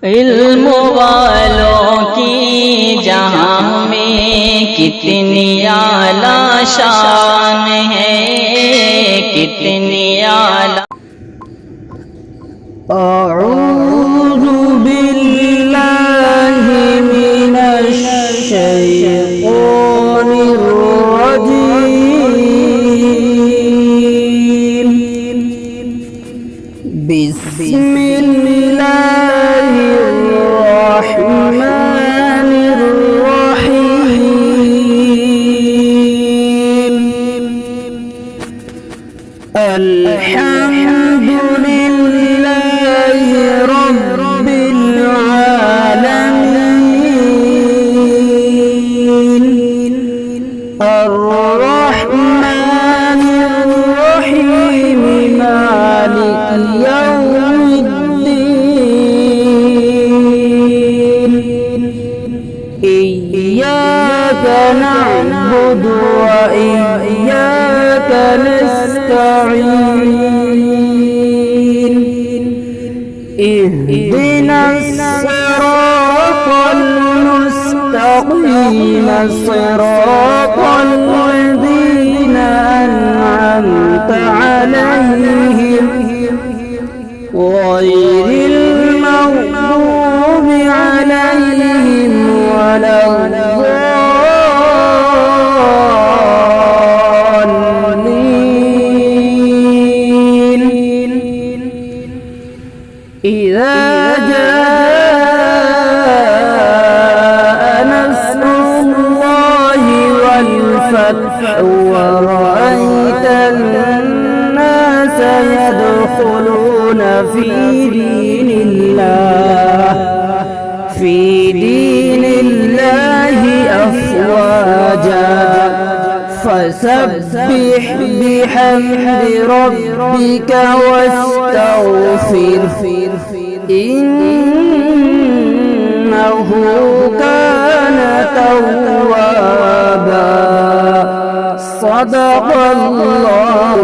इल्म वालों की जहां में कितनी आला शान है, कितनी आला। अऊज़ु बिल्लाहि मिनश शैतानिर रजीम। बिस्मिल्लाहिर रहमानिर रहीम। अल्हम्दुलिल्लाहि रब्बिल आलमीन। अर्रहमानिर रहीम मालिक यौमिद्दीन। इय्याका नअबुदु व इय्याका नस्तईन। इहदिनस सिरातल मुस्तक़ीम सिरातल लज़ीना अनअमत अलैहिम गैरिल मग़दूबि अलैहिम वलद्दाल्लीन। إذا جاء نصر الله والفتح ورأيت الناس يدخلون في دين الله أفواجا فسبح بحمد ربك واستغفر إنه كان توابا. صدق الله